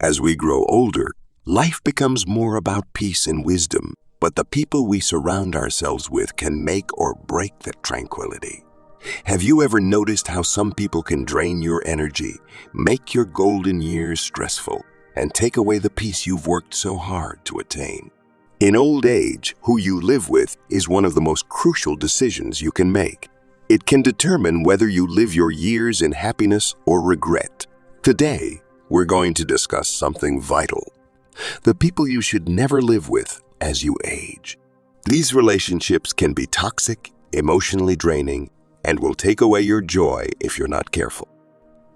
As we grow older, life becomes more about peace and wisdom, but the people we surround ourselves with can make or break that tranquility. Have you ever noticed how some people can drain your energy, make your golden years stressful, and take away the peace you've worked so hard to attain? In old age, who you live with is one of the most crucial decisions you can make. It can determine whether you live your years in happiness or regret. Today, we're going to discuss something vital: the people you should never live with as you age. These relationships can be toxic, emotionally draining, and will take away your joy if you're not careful.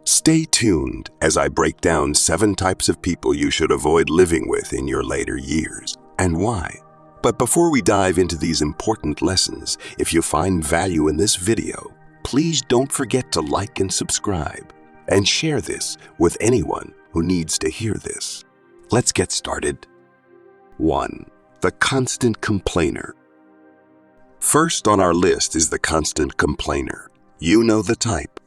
Stay tuned as I break down 7 types of people you should avoid living with in your later years, and why. But before we dive into these important lessons, if you find value in this video, please don't forget to like and subscribe, and share this with anyone who needs to hear this. Let's get started. 1. The constant complainer. First on our list is the constant complainer. You know the type.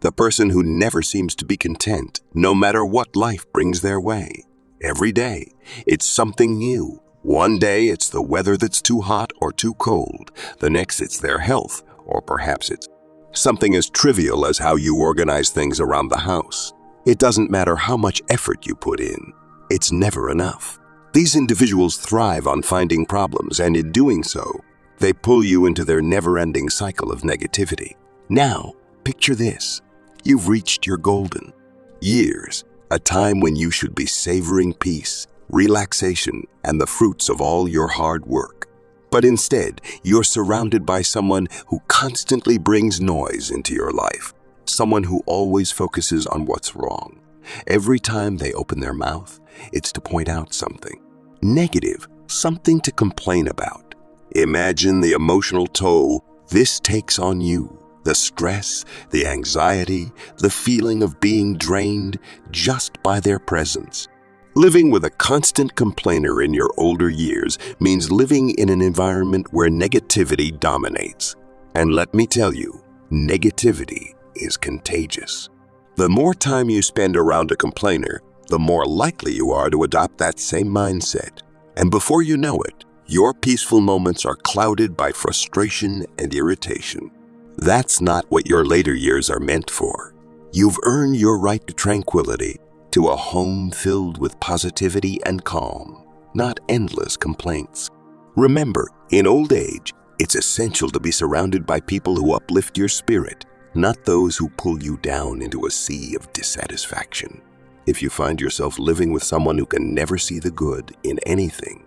The person who never seems to be content, no matter what life brings their way. Every day, it's something new. One day, it's the weather that's too hot or too cold. The next, it's their health, or perhaps it's something as trivial as how you organize things around the house. It doesn't matter how much effort you put in. It's never enough. These individuals thrive on finding problems, and in doing so, they pull you into their never-ending cycle of negativity. Now, picture this. You've reached your golden years, a time when you should be savoring peace, relaxation, and the fruits of all your hard work. But instead, you're surrounded by someone who constantly brings noise into your life, someone who always focuses on what's wrong. Every time they open their mouth, it's to point out something negative, something to complain about. Imagine the emotional toll this takes on you, the stress, the anxiety, the feeling of being drained just by their presence. Living with a constant complainer in your older years means living in an environment where negativity dominates. And let me tell you, negativity is contagious. The more time you spend around a complainer, the more likely you are to adopt that same mindset. And before you know it, your peaceful moments are clouded by frustration and irritation. That's not what your later years are meant for. You've earned your right to tranquility, to a home filled with positivity and calm, not endless complaints. Remember, in old age, it's essential to be surrounded by people who uplift your spirit, not those who pull you down into a sea of dissatisfaction. If you find yourself living with someone who can never see the good in anything,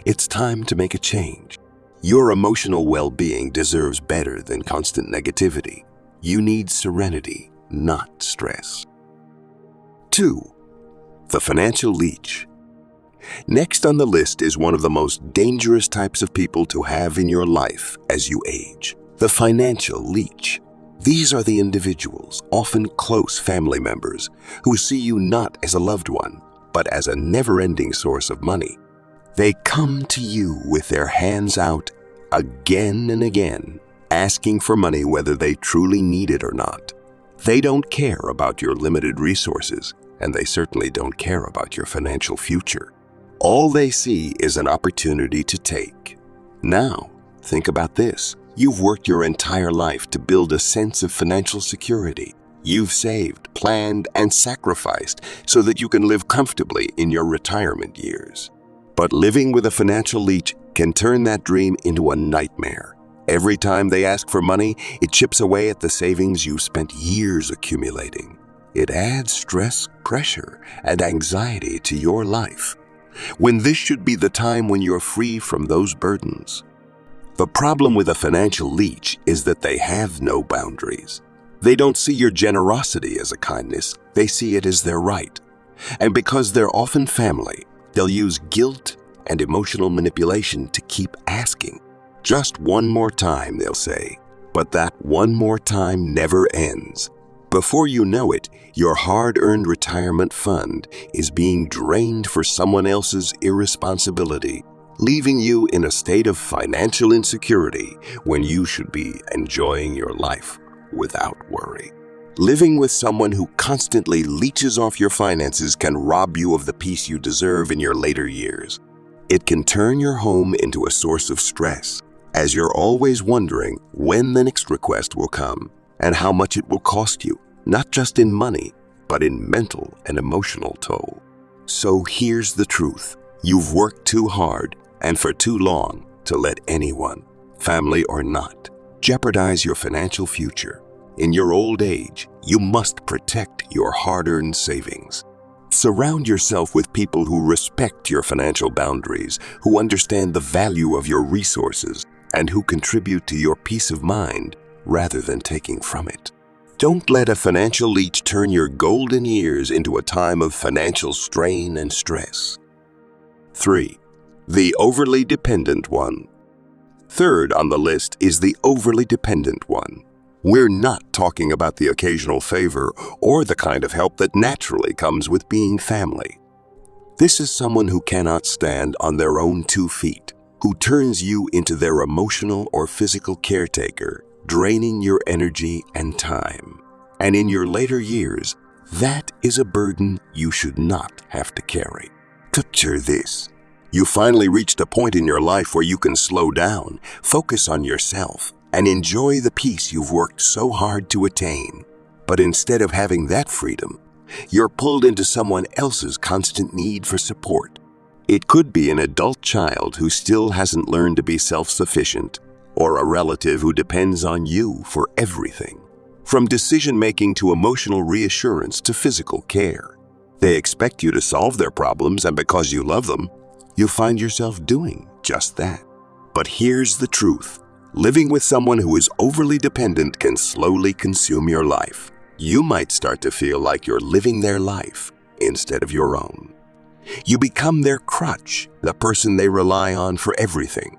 it's time to make a change. Your emotional well-being deserves better than constant negativity. You need serenity, not stress. 2. The Financial Leech. Next on the list is one of the most dangerous types of people to have in your life as you age: the Financial Leech. These are the individuals, often close family members, who see you not as a loved one, but as a never-ending source of money. They come to you with their hands out again and again, asking for money whether they truly need it or not. They don't care about your limited resources, and they certainly don't care about your financial future. All they see is an opportunity to take. Now, think about this. You've worked your entire life to build a sense of financial security. You've saved, planned, and sacrificed so that you can live comfortably in your retirement years. But living with a financial leech can turn that dream into a nightmare. Every time they ask for money, it chips away at the savings you've spent years accumulating. It adds stress, pressure, and anxiety to your life, when this should be the time when you're free from those burdens. The problem with a financial leech is that they have no boundaries. They don't see your generosity as a kindness, they see it as their right. And because they're often family, they'll use guilt and emotional manipulation to keep asking. Just one more time, they'll say, but that one more time never ends. Before you know it, your hard-earned retirement fund is being drained for someone else's irresponsibility, leaving you in a state of financial insecurity when you should be enjoying your life without worry. Living with someone who constantly leeches off your finances can rob you of the peace you deserve in your later years. It can turn your home into a source of stress, as you're always wondering when the next request will come and how much it will cost you, not just in money, but in mental and emotional toll. So here's the truth. You've worked too hard and for too long to let anyone, family or not, jeopardize your financial future. In your old age, you must protect your hard-earned savings. Surround yourself with people who respect your financial boundaries, who understand the value of your resources, and who contribute to your peace of mind rather than taking from it. Don't let a financial leech turn your golden years into a time of financial strain and stress. 3. The overly dependent one. Third on the list is the overly dependent one. We're not talking about the occasional favor or the kind of help that naturally comes with being family. This is someone who cannot stand on their own 2 feet, who turns you into their emotional or physical caretaker, draining your energy and time. And in your later years, that is a burden you should not have to carry. Picture this. You finally reached a point in your life where you can slow down, focus on yourself, and enjoy the peace you've worked so hard to attain. But instead of having that freedom, you're pulled into someone else's constant need for support. It could be an adult child who still hasn't learned to be self-sufficient, or a relative who depends on you for everything. From decision-making to emotional reassurance to physical care. They expect you to solve their problems, and because you love them, you'll find yourself doing just that. But here's the truth. Living with someone who is overly dependent can slowly consume your life. You might start to feel like you're living their life instead of your own. You become their crutch, the person they rely on for everything.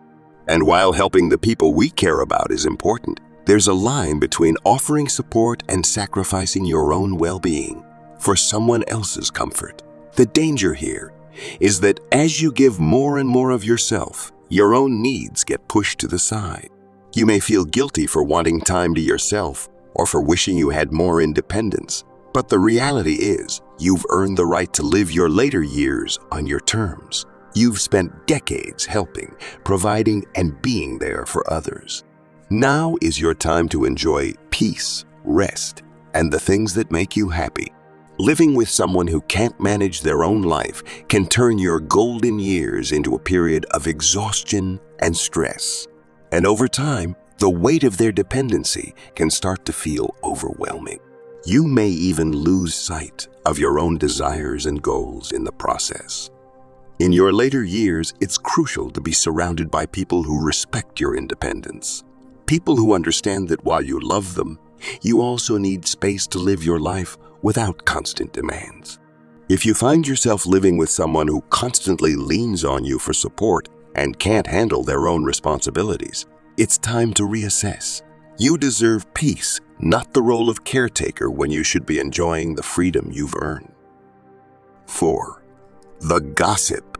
And while helping the people we care about is important, there's a line between offering support and sacrificing your own well-being for someone else's comfort. The danger here is that as you give more and more of yourself, your own needs get pushed to the side. You may feel guilty for wanting time to yourself or for wishing you had more independence, but the reality is you've earned the right to live your later years on your terms. You've spent decades helping, providing, and being there for others. Now is your time to enjoy peace, rest, and the things that make you happy. Living with someone who can't manage their own life can turn your golden years into a period of exhaustion and stress. And over time, the weight of their dependency can start to feel overwhelming. You may even lose sight of your own desires and goals in the process. In your later years, it's crucial to be surrounded by people who respect your independence. People who understand that while you love them, you also need space to live your life without constant demands. If you find yourself living with someone who constantly leans on you for support and can't handle their own responsibilities, it's time to reassess. You deserve peace, not the role of caretaker when you should be enjoying the freedom you've earned. 4. The gossip.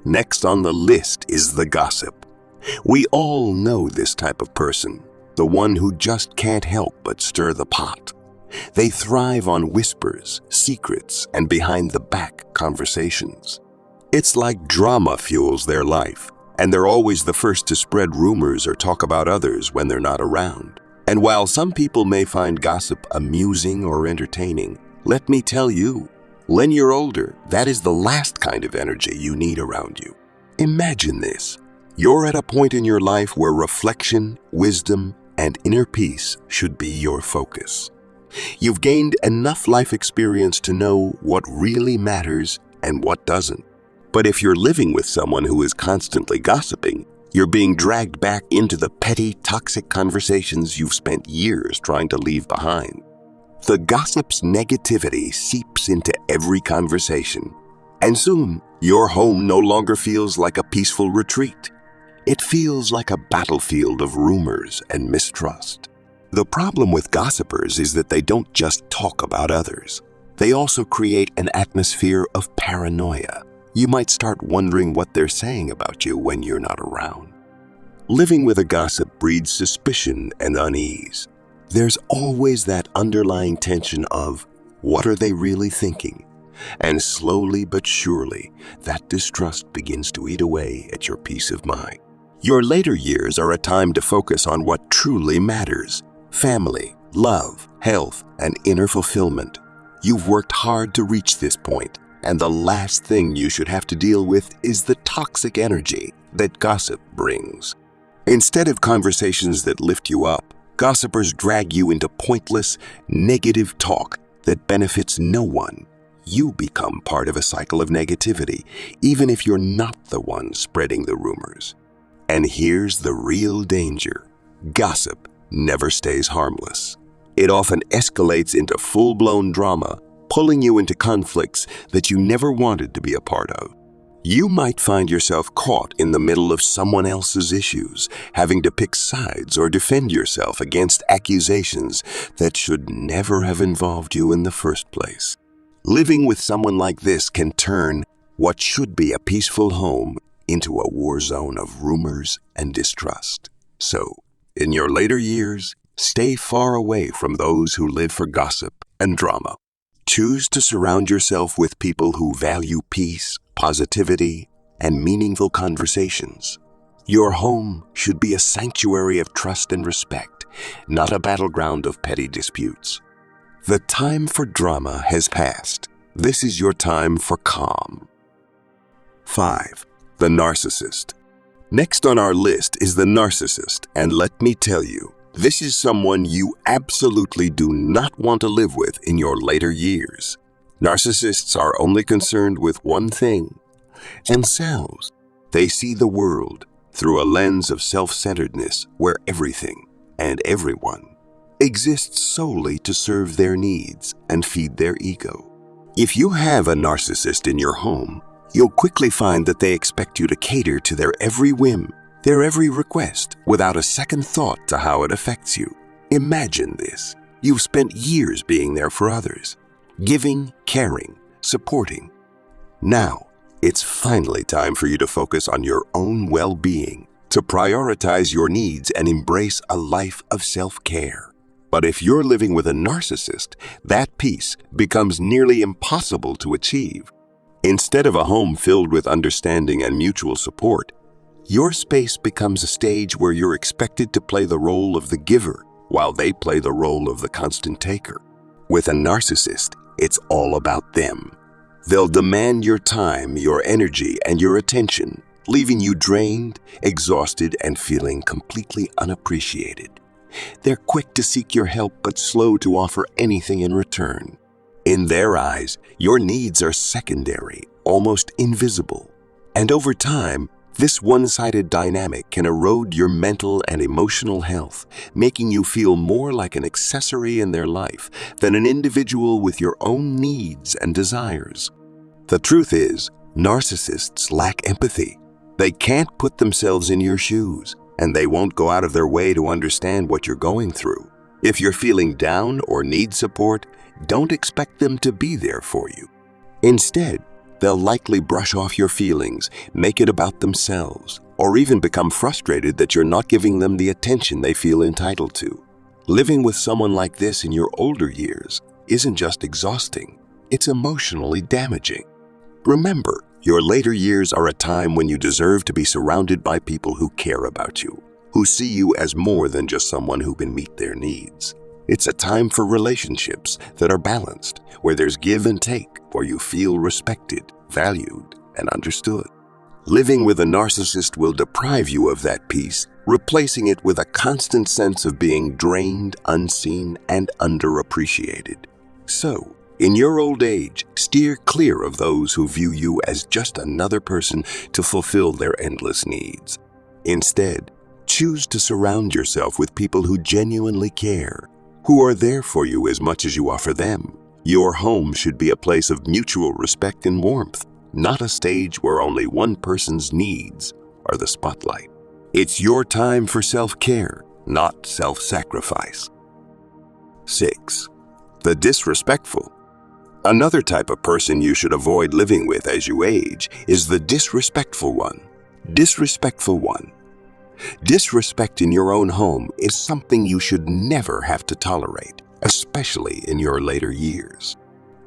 Next on the list is the gossip. We all know this type of person, the one who just can't help but stir the pot. They thrive on whispers, secrets, and behind-the-back conversations. It's like drama fuels their life, and they're always the first to spread rumors or talk about others when they're not around. And while some people may find gossip amusing or entertaining, let me tell you, when you're older, that is the last kind of energy you need around you. Imagine this. You're at a point in your life where reflection, wisdom, and inner peace should be your focus. You've gained enough life experience to know what really matters and what doesn't. But if you're living with someone who is constantly gossiping, you're being dragged back into the petty, toxic conversations you've spent years trying to leave behind. The gossip's negativity seeps into every conversation, and soon your home no longer feels like a peaceful retreat. It feels like a battlefield of rumors and mistrust. The problem with gossipers is that they don't just talk about others. They also create an atmosphere of paranoia. You might start wondering what they're saying about you when you're not around. Living with a gossip breeds suspicion and unease. there's always that underlying tension of what are they really thinking? And slowly but surely, that distrust begins to eat away at your peace of mind. Your later years are a time to focus on what truly matters: family, love, health, and inner fulfillment. You've worked hard to reach this point, and the last thing you should have to deal with is the toxic energy that gossip brings. Instead of conversations that lift you up, gossipers drag you into pointless, negative talk that benefits no one. You become part of a cycle of negativity, even if you're not the one spreading the rumors. And here's the real danger: gossip never stays harmless. It often escalates into full-blown drama, pulling you into conflicts that you never wanted to be a part of. You might find yourself caught in the middle of someone else's issues, having to pick sides or defend yourself against accusations that should never have involved you in the first place. Living with someone like this can turn what should be a peaceful home into a war zone of rumors and distrust. So, in your later years, stay far away from those who live for gossip and drama. Choose to surround yourself with people who value peace, positivity, and meaningful conversations. Your home should be a sanctuary of trust and respect, not a battleground of petty disputes. The time for drama has passed. This is your time for calm. 5. The narcissist. Next on our list is the narcissist, and let me tell you, this is someone you absolutely do not want to live with in your later years. Narcissists are only concerned with one thing: themselves. They see the world through a lens of self-centeredness where everything and everyone exists solely to serve their needs and feed their ego. If you have a narcissist in your home, you'll quickly find that they expect you to cater to their every whim, their every request, without a second thought to how it affects you. Imagine this. You've spent years being there for others, giving, caring, supporting. Now, it's finally time for you to focus on your own well-being, to prioritize your needs and embrace a life of self-care. But if you're living with a narcissist, that peace becomes nearly impossible to achieve. Instead of a home filled with understanding and mutual support, your space becomes a stage where you're expected to play the role of the giver while they play the role of the constant taker. With a narcissist, it's all about them. They'll demand your time, your energy, and your attention, leaving you drained, exhausted, and feeling completely unappreciated. They're quick to seek your help but slow to offer anything in return. In their eyes, your needs are secondary, almost invisible. And over time, this one-sided dynamic can erode your mental and emotional health, making you feel more like an accessory in their life than an individual with your own needs and desires. The truth is, narcissists lack empathy. They can't put themselves in your shoes, and they won't go out of their way to understand what you're going through. If you're feeling down or need support, don't expect them to be there for you. Instead, they'll likely brush off your feelings, make it about themselves, or even become frustrated that you're not giving them the attention they feel entitled to. Living with someone like this in your older years isn't just exhausting, it's emotionally damaging. Remember, your later years are a time when you deserve to be surrounded by people who care about you, who see you as more than just someone who can meet their needs. It's a time for relationships that are balanced, where there's give and take, where you feel respected, valued, and understood. Living with a narcissist will deprive you of that peace, replacing it with a constant sense of being drained, unseen, and underappreciated. So, in your old age, steer clear of those who view you as just another person to fulfill their endless needs. Instead, choose to surround yourself with people who genuinely care, who are there for you as much as you offer them. Your home should be a place of mutual respect and warmth, not a stage where only one person's needs are the spotlight. It's your time for self-care, not self-sacrifice. 6. The disrespectful. Another type of person you should avoid living with as you age is the disrespectful one. Disrespectful one. Disrespect in your own home is something you should never have to tolerate, especially in your later years.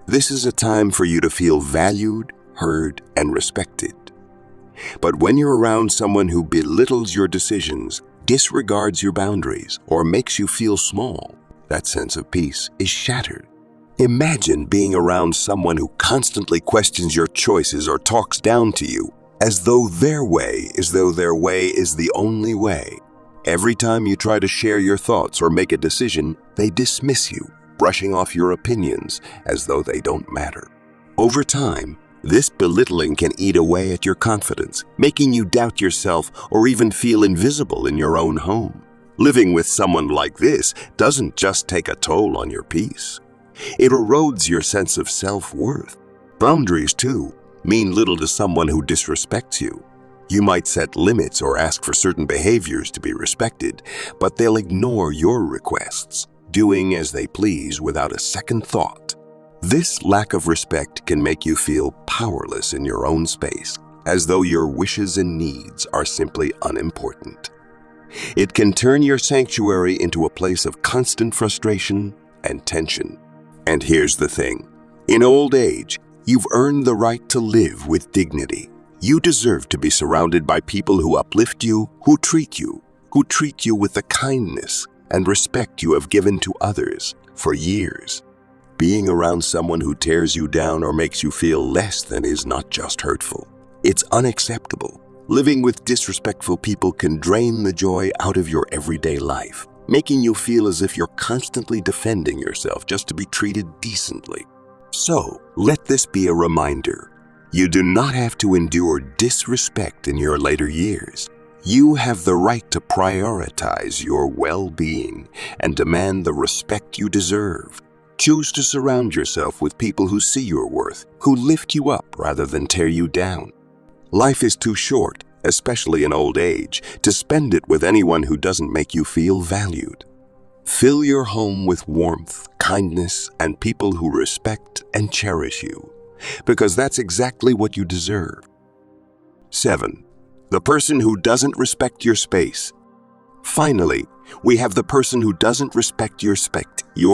This is a time for you to feel valued, heard, and respected. But when you're around someone who belittles your decisions, disregards your boundaries, or makes you feel small, that sense of peace is shattered. Imagine being around someone who constantly questions your choices or talks down to you, as though their way is the only way. Every time you try to share your thoughts or make a decision, they dismiss you, brushing off your opinions as though they don't matter. Over time, this belittling can eat away at your confidence, making you doubt yourself or even feel invisible in your own home. Living with someone like this doesn't just take a toll on your peace. It erodes your sense of self-worth. Boundaries, too, mean little to someone who disrespects you. You might set limits or ask for certain behaviors to be respected, but they'll ignore your requests, doing as they please without a second thought. This lack of respect can make you feel powerless in your own space, as though your wishes and needs are simply unimportant. It can turn your sanctuary into a place of constant frustration and tension. And here's the thing. In old age, you've earned the right to live with dignity. You deserve to be surrounded by people who uplift you, who treat you with the kindness and respect you have given to others for years. Being around someone who tears you down or makes you feel less than is not just hurtful. It's unacceptable. Living with disrespectful people can drain the joy out of your everyday life, making you feel as if you're constantly defending yourself just to be treated decently. So, let this be a reminder. You do not have to endure disrespect in your later years. You have the right to prioritize your well-being and demand the respect you deserve. Choose to surround yourself with people who see your worth, who lift you up rather than tear you down. Life is too short, especially in old age, to spend it with anyone who doesn't make you feel valued. Fill your home with warmth, kindness, and people who respect and cherish you, because that's exactly what you deserve. 7. The person who doesn't respect your space. Finally, we have the person who doesn't respect your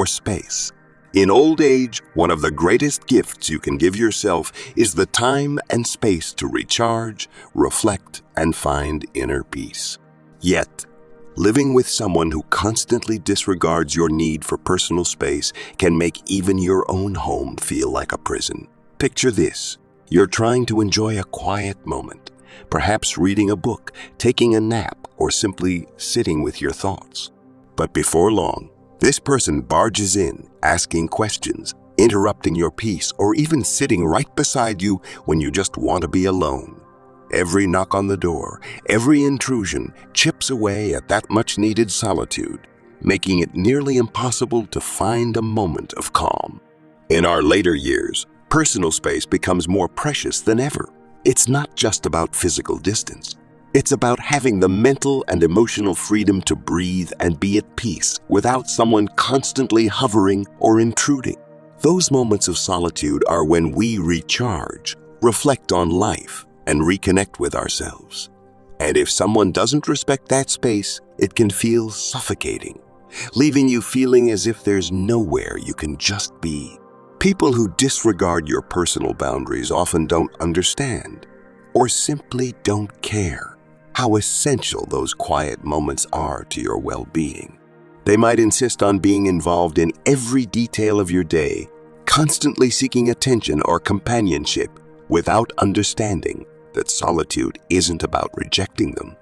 space. In old age, one of the greatest gifts you can give yourself is the time and space to recharge, reflect, and find inner peace. Yet, living with someone who constantly disregards your need for personal space can make even your own home feel like a prison. Picture this. You're trying to enjoy a quiet moment, perhaps reading a book, taking a nap, or simply sitting with your thoughts. But before long, this person barges in, asking questions, interrupting your peace, or even sitting right beside you when you just want to be alone. Every knock on the door, every intrusion chips away at that much-needed solitude, making it nearly impossible to find a moment of calm. In our later years, personal space becomes more precious than ever. It's not just about physical distance. It's about having the mental and emotional freedom to breathe and be at peace without someone constantly hovering or intruding. Those moments of solitude are when we recharge, reflect on life, and reconnect with ourselves. And if someone doesn't respect that space, it can feel suffocating, leaving you feeling as if there's nowhere you can just be. People who disregard your personal boundaries often don't understand, or simply don't care, how essential those quiet moments are to your well-being. They might insist on being involved in every detail of your day, constantly seeking attention or companionship, without understanding that solitude isn't about rejecting them.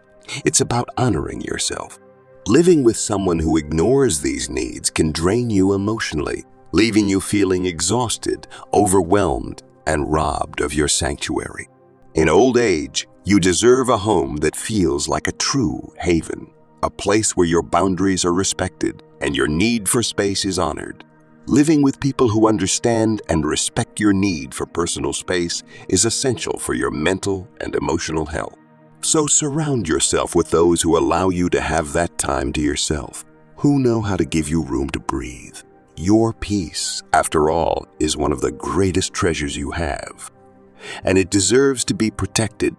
It's about honoring yourself. Living with someone who ignores these needs can drain you emotionally, leaving you feeling exhausted, overwhelmed, and robbed of your sanctuary. In old age, you deserve a home that feels like a true haven, a place where your boundaries are respected and your need for space is honored. Living with people who understand and respect your need for personal space is essential for your mental and emotional health. So surround yourself with those who allow you to have that time to yourself, who know how to give you room to breathe. Your peace, after all, is one of the greatest treasures you have, and it deserves to be protected.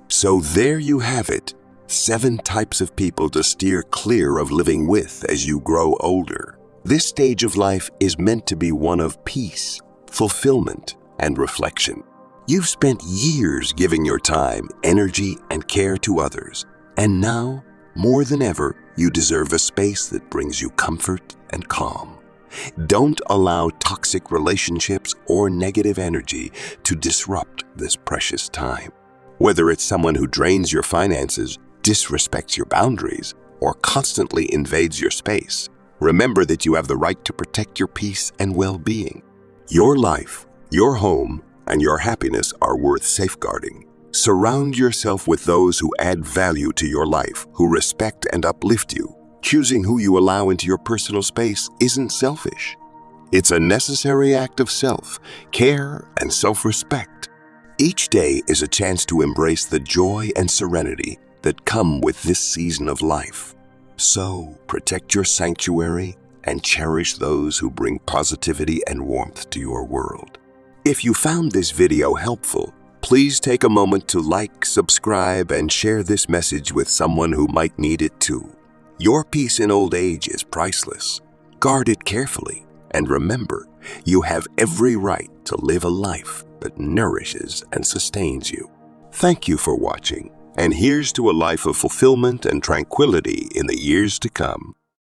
So there you have it, 7 types of people to steer clear of living with as you grow older. This stage of life is meant to be one of peace, fulfillment, and reflection. You've spent years giving your time, energy, and care to others, and now, more than ever, you deserve a space that brings you comfort and calm. Don't allow toxic relationships or negative energy to disrupt this precious time. Whether it's someone who drains your finances, disrespects your boundaries, or constantly invades your space, remember that you have the right to protect your peace and well-being. Your life, your home, and your happiness are worth safeguarding. Surround yourself with those who add value to your life, who respect and uplift you. Choosing who you allow into your personal space isn't selfish. It's a necessary act of self-care and self-respect. Each day is a chance to embrace the joy and serenity that come with this season of life. So, protect your sanctuary and cherish those who bring positivity and warmth to your world. If you found this video helpful, please take a moment to like, subscribe, and share this message with someone who might need it too. Your peace in old age is priceless. Guard it carefully, and remember, you have every right to live a life that nourishes and sustains you. Thank you for watching. And here's to a life of fulfillment and tranquility in the years to come.